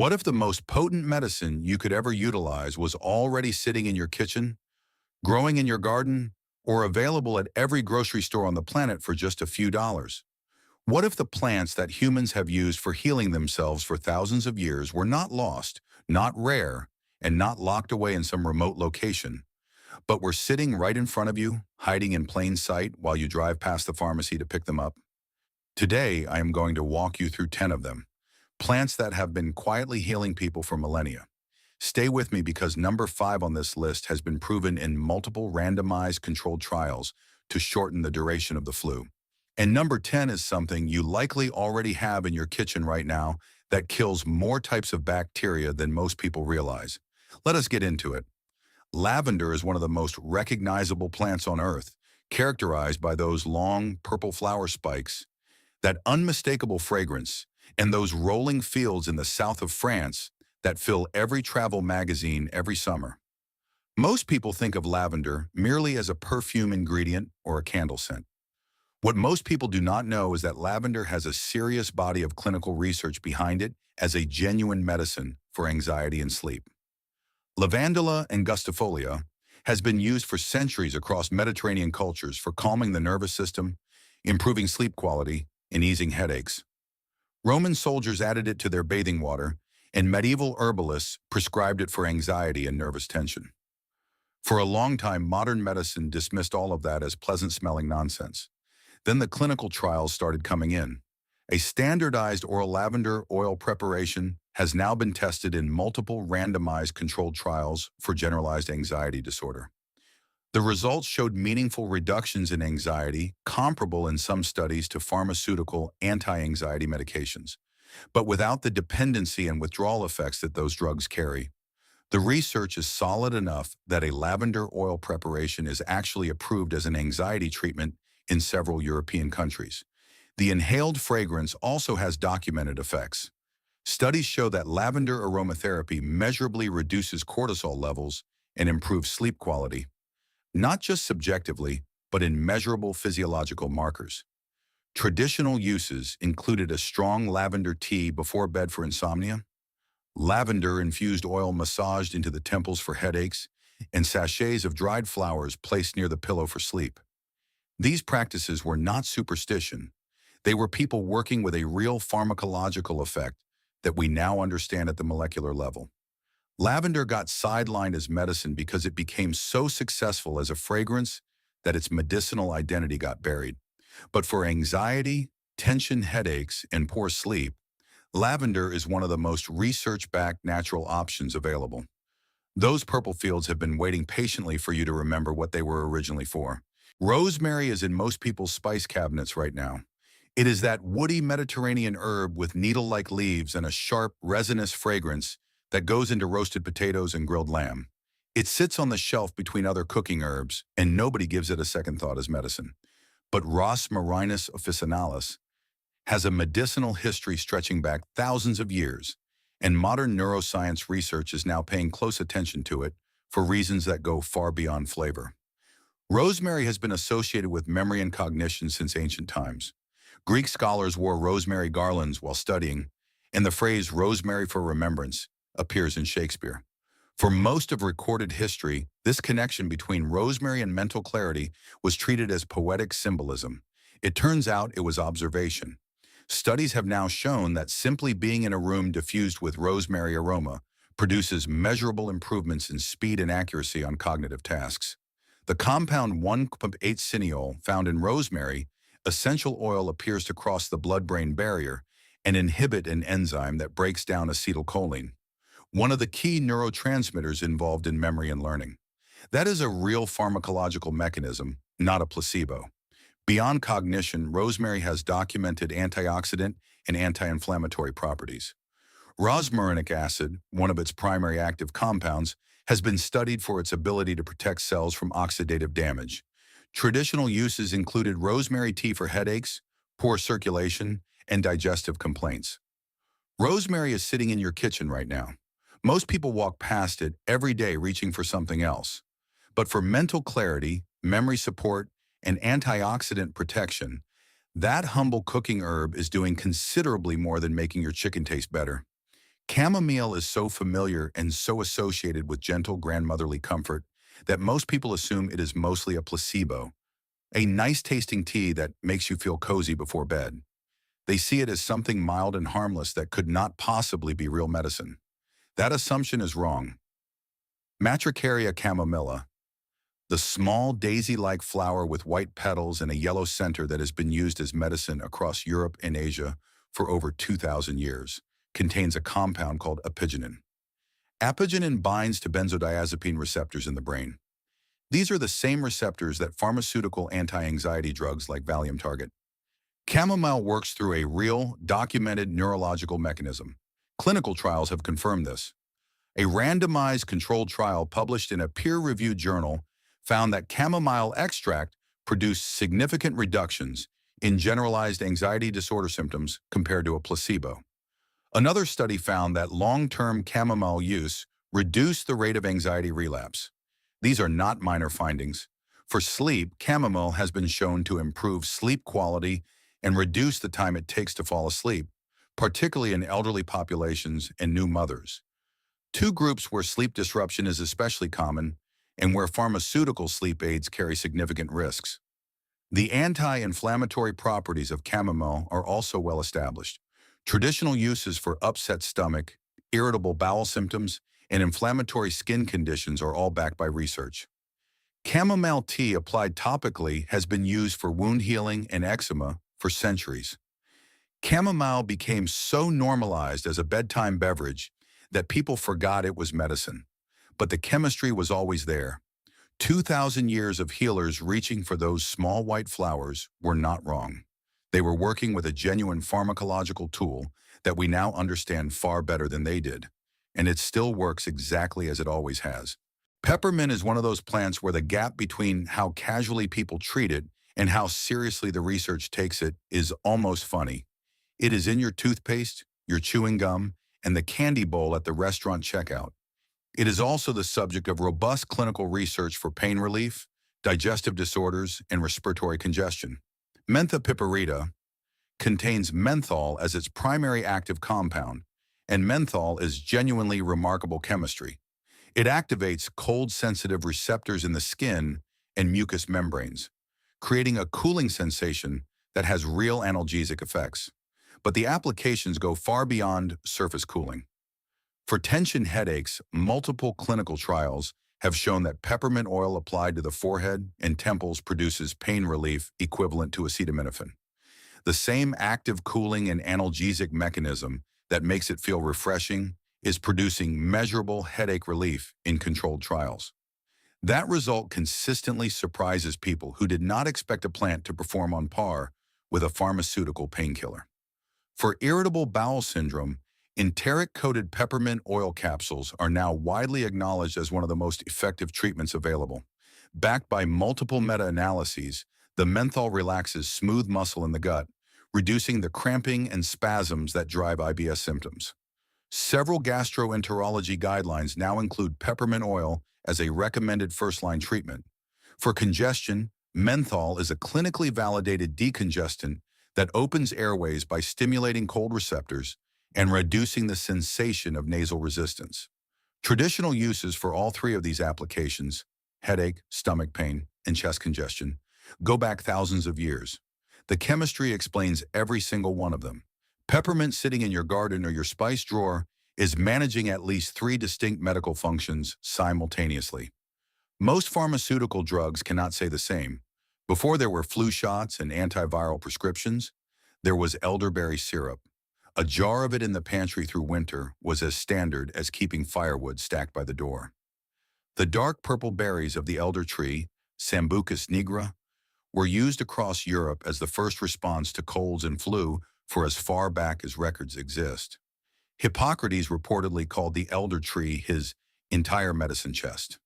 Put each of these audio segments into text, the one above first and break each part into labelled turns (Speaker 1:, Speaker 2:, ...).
Speaker 1: What if the most potent medicine you could ever utilize was already sitting in your kitchen, growing in your garden, or available at every grocery store on the planet for just a few dollars? What if the plants that humans have used for healing themselves for thousands of years were not lost, not rare, and not locked away in some remote location, but were sitting right in front of you, hiding in plain sight while you drive past the pharmacy to pick them up? Today, I am going to walk you through 10 of them, plants that have been quietly healing people for millennia. Stay with me because number 5 on this list has been proven in multiple randomized controlled trials to shorten the duration of the flu. And number 10 is something you likely already have in your kitchen right now that kills more types of bacteria than most people realize. Let us get into it. Lavender is one of the most recognizable plants on Earth, characterized by those long purple flower spikes, that unmistakable fragrance, and those rolling fields in the south of France that fill every travel magazine every summer. Most people think of lavender merely as a perfume ingredient or a candle scent. What most people do not know is that lavender has a serious body of clinical research behind it as a genuine medicine for anxiety and sleep. Lavandula angustifolia has been used for centuries across Mediterranean cultures for calming the nervous system, improving sleep quality, and easing headaches. Roman soldiers added it to their bathing water, and medieval herbalists prescribed it for anxiety and nervous tension. For a long time, modern medicine dismissed all of that as pleasant-smelling nonsense. Then the clinical trials started coming in. A standardized oral lavender oil preparation has now been tested in multiple randomized controlled trials for generalized anxiety disorder. The results showed meaningful reductions in anxiety, comparable in some studies to pharmaceutical anti-anxiety medications, but without the dependency and withdrawal effects that those drugs carry. The research is solid enough that a lavender oil preparation is actually approved as an anxiety treatment in several European countries. The inhaled fragrance also has documented effects. Studies show that lavender aromatherapy measurably reduces cortisol levels and improves sleep quality, not just subjectively, but in measurable physiological markers. Traditional uses included a strong lavender tea before bed for insomnia, lavender-infused oil massaged into the temples for headaches, and sachets of dried flowers placed near the pillow for sleep. These practices were not superstition. They were people working with a real pharmacological effect that we now understand at the molecular level. Lavender got sidelined as medicine because it became so successful as a fragrance that its medicinal identity got buried. But for anxiety, tension, headaches, and poor sleep, lavender is one of the most research-backed natural options available. Those purple fields have been waiting patiently for you to remember what they were originally for. Rosemary is in most people's spice cabinets right now. It is that woody Mediterranean herb with needle-like leaves and a sharp, resinous fragrance that goes into roasted potatoes and grilled lamb. It sits on the shelf between other cooking herbs, and nobody gives it a second thought as medicine. But Ros marinus officinalis has a medicinal history stretching back thousands of years, and modern neuroscience research is now paying close attention to it for reasons that go far beyond flavor. Rosemary has been associated with memory and cognition since ancient times. Greek scholars wore rosemary garlands while studying, and the phrase rosemary for remembrance appears in Shakespeare. For most of recorded history, this connection between rosemary and mental clarity was treated as poetic symbolism. It turns out it was observation. Studies have now shown that simply being in a room diffused with rosemary aroma produces measurable improvements in speed and accuracy on cognitive tasks. The compound 1,8-cineol found in rosemary essential oil appears to cross the blood-brain barrier and inhibit an enzyme that breaks down acetylcholine, one of the key neurotransmitters involved in memory and learning. That is a real pharmacological mechanism, not a placebo. Beyond cognition, rosemary has documented antioxidant and anti-inflammatory properties. Rosmarinic acid, one of its primary active compounds, has been studied for its ability to protect cells from oxidative damage. Traditional uses included rosemary tea for headaches, poor circulation, and digestive complaints. Rosemary is sitting in your kitchen right now. Most people walk past it every day reaching for something else. But for mental clarity, memory support, and antioxidant protection, that humble cooking herb is doing considerably more than making your chicken taste better. Chamomile is so familiar and so associated with gentle grandmotherly comfort that most people assume it is mostly a placebo, a nice-tasting tea that makes you feel cozy before bed. They see it as something mild and harmless that could not possibly be real medicine. That assumption is wrong. Matricaria chamomilla, the small daisy-like flower with white petals and a yellow center that has been used as medicine across Europe and Asia for over 2,000 years, contains a compound called apigenin. Apigenin binds to benzodiazepine receptors in the brain. These are the same receptors that pharmaceutical anti-anxiety drugs like Valium target. Chamomile works through a real, documented neurological mechanism. Clinical trials have confirmed this. A randomized controlled trial published in a peer-reviewed journal found that chamomile extract produced significant reductions in generalized anxiety disorder symptoms compared to a placebo. Another study found that long-term chamomile use reduced the rate of anxiety relapse. These are not minor findings. For sleep, chamomile has been shown to improve sleep quality and reduce the time it takes to fall asleep, particularly in elderly populations and new mothers. Two groups where sleep disruption is especially common and where pharmaceutical sleep aids carry significant risks. The anti-inflammatory properties of chamomile are also well established. Traditional uses for upset stomach, irritable bowel symptoms, and inflammatory skin conditions are all backed by research. Chamomile tea applied topically has been used for wound healing and eczema for centuries. Chamomile became so normalized as a bedtime beverage that people forgot it was medicine. But the chemistry was always there. 2,000 years of healers reaching for those small white flowers were not wrong. They were working with a genuine pharmacological tool that we now understand far better than they did. And it still works exactly as it always has. Peppermint is one of those plants where the gap between how casually people treat it and how seriously the research takes it is almost funny. It is in your toothpaste, your chewing gum, and the candy bowl at the restaurant checkout. It is also the subject of robust clinical research for pain relief, digestive disorders, and respiratory congestion. Mentha piperita contains menthol as its primary active compound, and menthol is genuinely remarkable chemistry. It activates cold-sensitive receptors in the skin and mucous membranes, creating a cooling sensation that has real analgesic effects. But the applications go far beyond surface cooling. For tension headaches, multiple clinical trials have shown that peppermint oil applied to the forehead and temples produces pain relief equivalent to acetaminophen. The same active cooling and analgesic mechanism that makes it feel refreshing is producing measurable headache relief in controlled trials. That result consistently surprises people who did not expect a plant to perform on par with a pharmaceutical painkiller. For irritable bowel syndrome, enteric-coated peppermint oil capsules are now widely acknowledged as one of the most effective treatments available. Backed by multiple meta-analyses, the menthol relaxes smooth muscle in the gut, reducing the cramping and spasms that drive IBS symptoms. Several gastroenterology guidelines now include peppermint oil as a recommended first-line treatment. For congestion, menthol is a clinically validated decongestant that opens airways by stimulating cold receptors and reducing the sensation of nasal resistance. Traditional uses for all three of these applications, headache, stomach pain, and chest congestion, go back thousands of years. The chemistry explains every single one of them. Peppermint sitting in your garden or your spice drawer is managing at least 3 distinct medical functions simultaneously. Most pharmaceutical drugs cannot say the same. Before there were flu shots and antiviral prescriptions, there was elderberry syrup. A jar of it in the pantry through winter was as standard as keeping firewood stacked by the door. The dark purple berries of the elder tree, Sambucus nigra, were used across Europe as the first response to colds and flu for as far back as records exist. Hippocrates reportedly called the elder tree his entire medicine chest.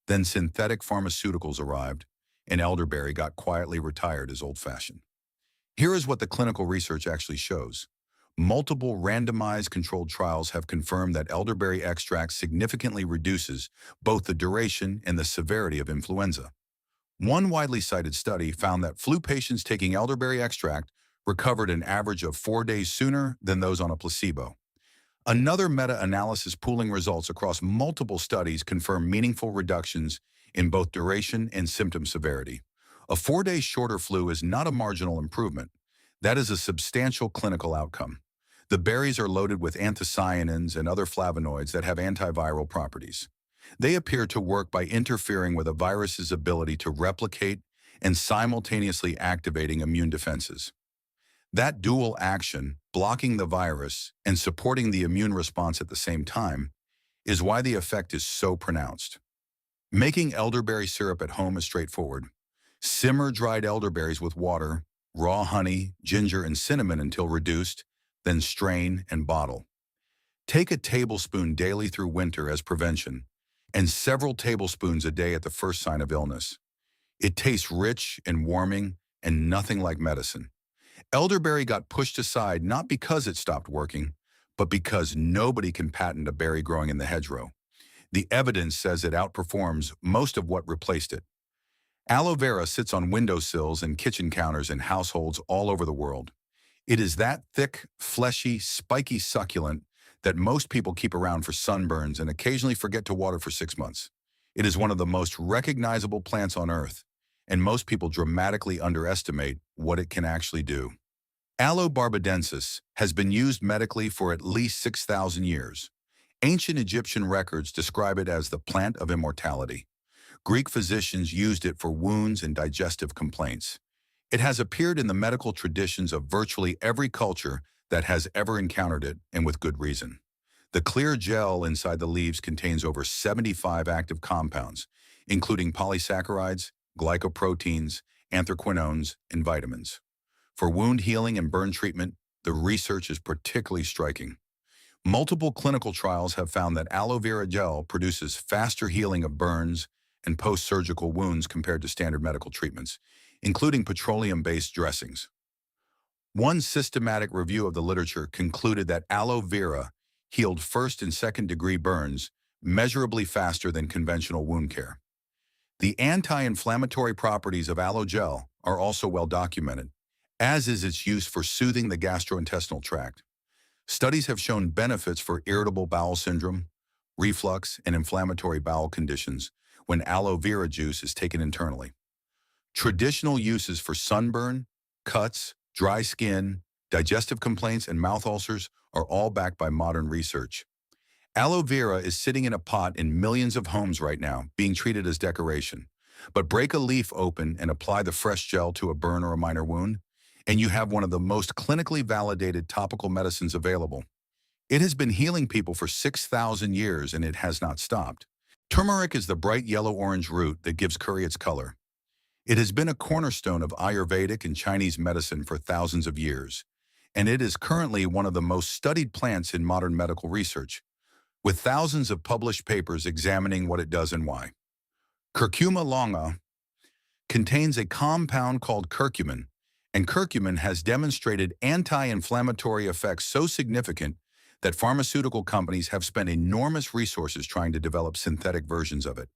Speaker 1: Then synthetic pharmaceuticals arrived, and elderberry got quietly retired as old-fashioned. Here is what the clinical research actually shows. Multiple randomized controlled trials have confirmed that elderberry extract significantly reduces both the duration and the severity of influenza. One widely cited study found that flu patients taking elderberry extract recovered an average of 4 days sooner than those on a placebo. Another meta-analysis pooling results across multiple studies confirm meaningful reductions in both duration and symptom severity. A 4-day shorter flu is not a marginal improvement. That is a substantial clinical outcome. The berries are loaded with anthocyanins and other flavonoids that have antiviral properties. They appear to work by interfering with a virus's ability to replicate and simultaneously activating immune defenses. That dual action, blocking the virus and supporting the immune response at the same time, is why the effect is so pronounced. Making elderberry syrup at home is straightforward. Simmer dried elderberries with water, raw honey, ginger, and cinnamon until reduced, then strain and bottle. Take a tablespoon daily through winter as prevention, and several tablespoons a day at the first sign of illness. It tastes rich and warming and nothing like medicine. Elderberry got pushed aside not because it stopped working, but because nobody can patent a berry growing in the hedgerow. The evidence says it outperforms most of what replaced it. Aloe vera sits on windowsills and kitchen counters in households all over the world. It is that thick, fleshy, spiky succulent that most people keep around for sunburns and occasionally forget to water for 6 months. It is one of the most recognizable plants on Earth, and most people dramatically underestimate what it can actually do. Aloe barbadensis has been used medically for at least 6,000 years. Ancient Egyptian records describe it as the plant of immortality. Greek physicians used it for wounds and digestive complaints. It has appeared in the medical traditions of virtually every culture that has ever encountered it, and with good reason. The clear gel inside the leaves contains over 75 active compounds, including polysaccharides, glycoproteins, anthraquinones, and vitamins. For wound healing and burn treatment, the research is particularly striking. Multiple clinical trials have found that aloe vera gel produces faster healing of burns and post-surgical wounds compared to standard medical treatments, including petroleum-based dressings. One systematic review of the literature concluded that aloe vera healed first and second-degree burns measurably faster than conventional wound care. The anti-inflammatory properties of aloe gel are also well documented, as is its use for soothing the gastrointestinal tract. Studies have shown benefits for irritable bowel syndrome, reflux, and inflammatory bowel conditions when aloe vera juice is taken internally. Traditional uses for sunburn, cuts, dry skin, digestive complaints, and mouth ulcers are all backed by modern research. Aloe vera is sitting in a pot in millions of homes right now, being treated as decoration. But break a leaf open and apply the fresh gel to a burn or a minor wound, and you have one of the most clinically validated topical medicines available. It has been healing people for 6,000 years, and it has not stopped. Turmeric is the bright yellow-orange root that gives curry its color. It has been a cornerstone of Ayurvedic and Chinese medicine for thousands of years, and it is currently one of the most studied plants in modern medical research, with thousands of published papers examining what it does and why. Curcuma longa contains a compound called curcumin, and curcumin has demonstrated anti-inflammatory effects so significant that pharmaceutical companies have spent enormous resources trying to develop synthetic versions of it.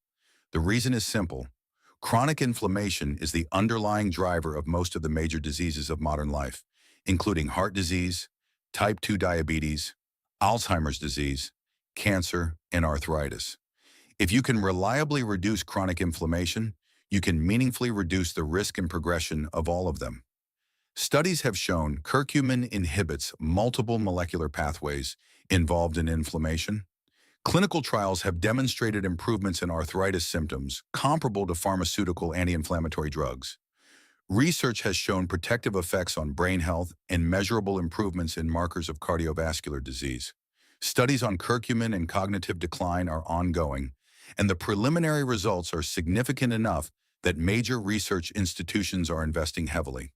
Speaker 1: The reason is simple. Chronic inflammation is the underlying driver of most of the major diseases of modern life, including heart disease, type 2 diabetes, Alzheimer's disease, cancer, and arthritis. If you can reliably reduce chronic inflammation, you can meaningfully reduce the risk and progression of all of them. Studies have shown curcumin inhibits multiple molecular pathways involved in inflammation. Clinical trials have demonstrated improvements in arthritis symptoms comparable to pharmaceutical anti-inflammatory drugs. Research has shown protective effects on brain health and measurable improvements in markers of cardiovascular disease. Studies on curcumin and cognitive decline are ongoing, and the preliminary results are significant enough that major research institutions are investing heavily.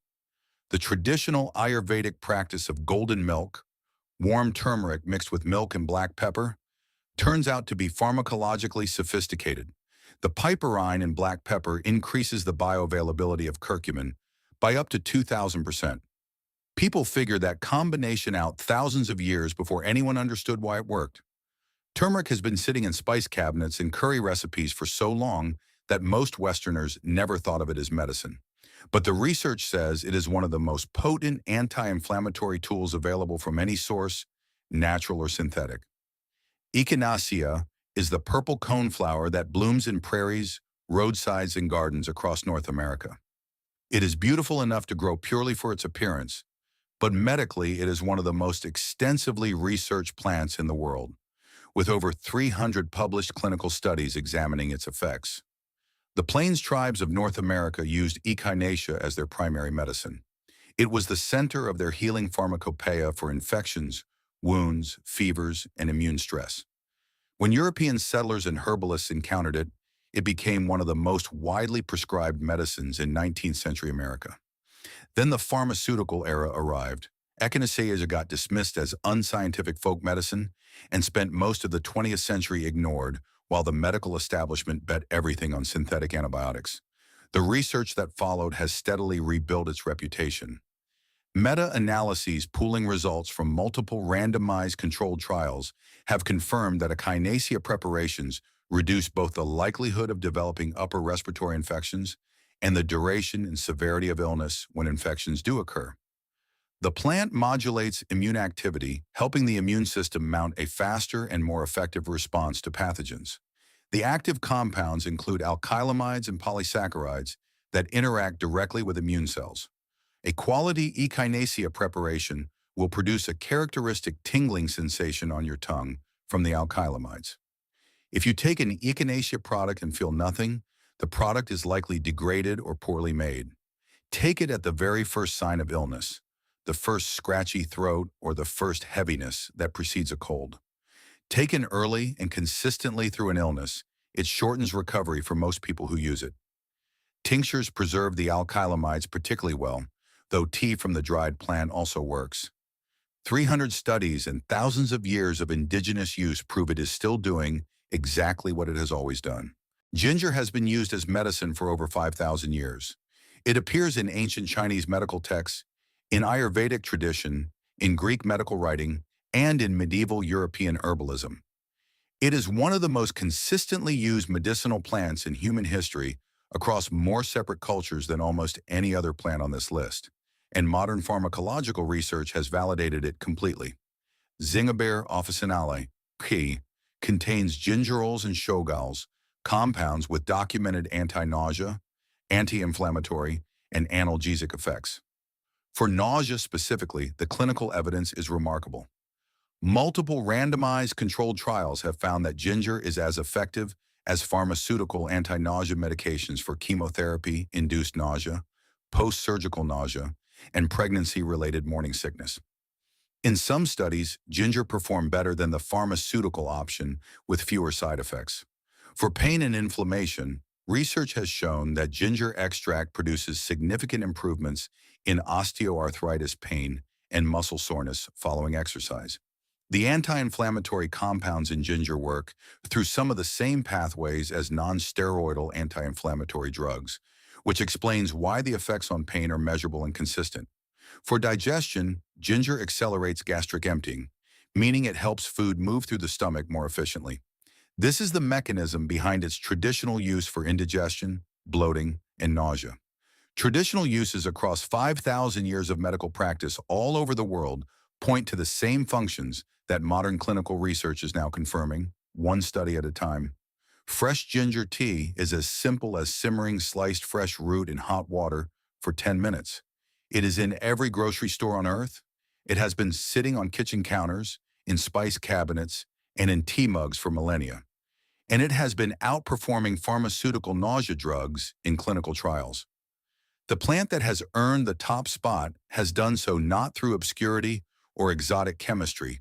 Speaker 1: The traditional Ayurvedic practice of golden milk, warm turmeric mixed with milk and black pepper, turns out to be pharmacologically sophisticated. The piperine in black pepper increases the bioavailability of curcumin by up to 2,000%. People figure that combination out thousands of years before anyone understood why it worked. Turmeric has been sitting in spice cabinets and curry recipes for so long that most Westerners never thought of it as medicine. But the research says it is one of the most potent anti-inflammatory tools available from any source, natural or synthetic. Echinacea is the purple coneflower that blooms in prairies, roadsides, and gardens across North America. It is beautiful enough to grow purely for its appearance, but medically it is one of the most extensively researched plants in the world, with over 300 published clinical studies examining its effects. The Plains tribes of North America used echinacea as their primary medicine. It was the center of their healing pharmacopoeia for infections, wounds, fevers, and immune stress. When European settlers and herbalists encountered it, it became one of the most widely prescribed medicines in 19th century America. Then the pharmaceutical era arrived. Echinacea got dismissed as unscientific folk medicine and spent most of the 20th century ignored, while the medical establishment bet everything on synthetic antibiotics. The research that followed has steadily rebuilt its reputation. Meta-analyses pooling results from multiple randomized controlled trials have confirmed that echinacea preparations reduce both the likelihood of developing upper respiratory infections and the duration and severity of illness when infections do occur. The plant modulates immune activity, helping the immune system mount a faster and more effective response to pathogens. The active compounds include alkylamides and polysaccharides that interact directly with immune cells. A quality echinacea preparation will produce a characteristic tingling sensation on your tongue from the alkylamides. If you take an echinacea product and feel nothing, the product is likely degraded or poorly made. Take it at the very first sign of illness, the first scratchy throat or the first heaviness that precedes a cold. Taken early and consistently through an illness, it shortens recovery for most people who use it. Tinctures preserve the alkylamides particularly well, though tea from the dried plant also works. 300 studies and thousands of years of indigenous use prove it is still doing exactly what it has always done. Ginger has been used as medicine for over 5,000 years. It appears in ancient Chinese medical texts, in Ayurvedic tradition, in Greek medical writing, and in medieval European herbalism. It is one of the most consistently used medicinal plants in human history across more separate cultures than almost any other plant on this list, and modern pharmacological research has validated it completely. Zingiber officinale, P, contains gingerols and shogal's, compounds with documented anti-nausea, anti-inflammatory, and analgesic effects. For nausea specifically, the clinical evidence is remarkable. Multiple randomized controlled trials have found that ginger is as effective as pharmaceutical anti-nausea medications for chemotherapy-induced nausea, post-surgical nausea, and pregnancy-related morning sickness. In some studies, ginger performed better than the pharmaceutical option with fewer side effects. For pain and inflammation, research has shown that ginger extract produces significant improvements in osteoarthritis pain and muscle soreness following exercise. The anti-inflammatory compounds in ginger work through some of the same pathways as non-steroidal anti-inflammatory drugs, which explains why the effects on pain are measurable and consistent. For digestion, ginger accelerates gastric emptying, meaning it helps food move through the stomach more efficiently. This is the mechanism behind its traditional use for indigestion, bloating, and nausea. Traditional uses across 5,000 years of medical practice all over the world point to the same functions that modern clinical research is now confirming, one study at a time. Fresh ginger tea is as simple as simmering sliced fresh root in hot water for 10 minutes. It is in every grocery store on earth. It has been sitting on kitchen counters, in spice cabinets, and in tea mugs for millennia. And it has been outperforming pharmaceutical nausea drugs in clinical trials. The plant that has earned the top spot has done so not through obscurity or exotic chemistry,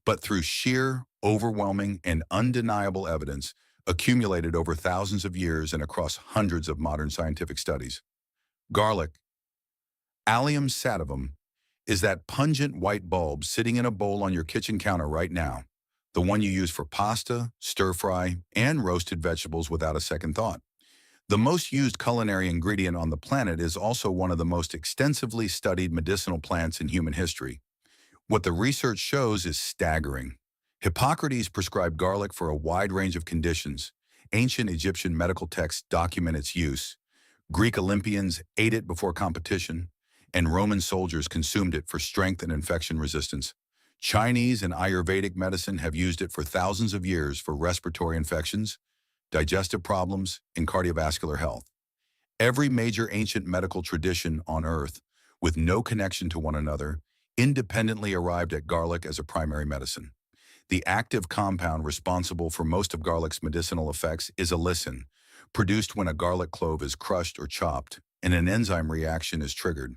Speaker 1: but through sheer, overwhelming, and undeniable evidence accumulated over thousands of years and across hundreds of modern scientific studies. Garlic, Allium sativum, is that pungent white bulb sitting in a bowl on your kitchen counter right now, the one you use for pasta, stir-fry, and roasted vegetables without a second thought. The most used culinary ingredient on the planet is also one of the most extensively studied medicinal plants in human history. What the research shows is staggering. Hippocrates prescribed garlic for a wide range of conditions. Ancient Egyptian medical texts document its use. Greek Olympians ate it before competition, and Roman soldiers consumed it for strength and infection resistance. Chinese and Ayurvedic medicine have used it for thousands of years for respiratory infections, digestive problems, and cardiovascular health. Every major ancient medical tradition on Earth, with no connection to one another, independently arrived at garlic as a primary medicine. The active compound responsible for most of garlic's medicinal effects is allicin, produced when a garlic clove is crushed or chopped, and an enzyme reaction is triggered.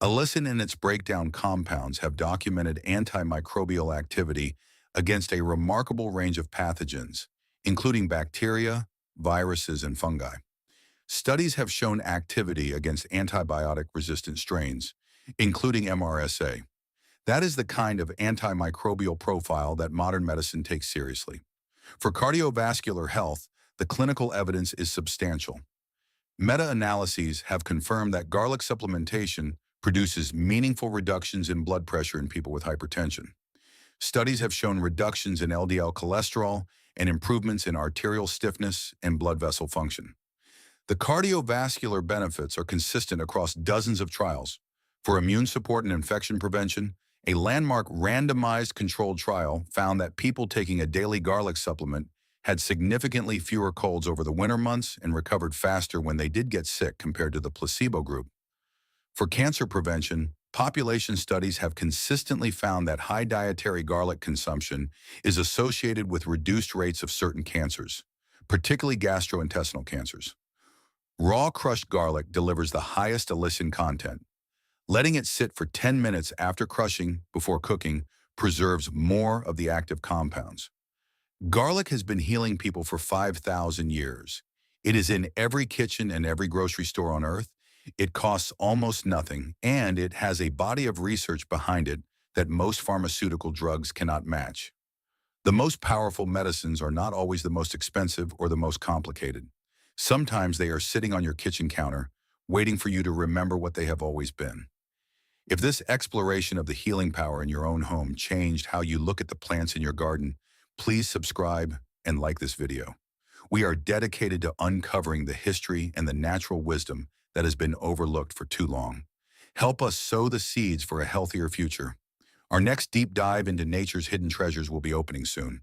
Speaker 1: Allicin and its breakdown compounds have documented antimicrobial activity against a remarkable range of pathogens, including bacteria, viruses, and fungi. Studies have shown activity against antibiotic-resistant strains, including MRSA. That is the kind of antimicrobial profile that modern medicine takes seriously. For cardiovascular health, the clinical evidence is substantial. Meta-analyses have confirmed that garlic supplementation produces meaningful reductions in blood pressure in people with hypertension. Studies have shown reductions in LDL cholesterol and improvements in arterial stiffness and blood vessel function. The cardiovascular benefits are consistent across dozens of trials. For immune support and infection prevention, a landmark randomized controlled trial found that people taking a daily garlic supplement had significantly fewer colds over the winter months and recovered faster when they did get sick compared to the placebo group. For cancer prevention, population studies have consistently found that high dietary garlic consumption is associated with reduced rates of certain cancers, particularly gastrointestinal cancers. Raw crushed garlic delivers the highest allicin content. Letting it sit for 10 minutes after crushing before cooking preserves more of the active compounds. Garlic has been healing people for 5,000 years. It is in every kitchen and every grocery store on Earth. It costs almost nothing, and it has a body of research behind it that most pharmaceutical drugs cannot match. The most powerful medicines are not always the most expensive or the most complicated. Sometimes they are sitting on your kitchen counter, waiting for you to remember what they have always been. If this exploration of the healing power in your own home changed how you look at the plants in your garden, please subscribe and like this video. We are dedicated to uncovering the history and the natural wisdom that has been overlooked for too long. Help us sow the seeds for a healthier future. Our next deep dive into nature's hidden treasures will be opening soon.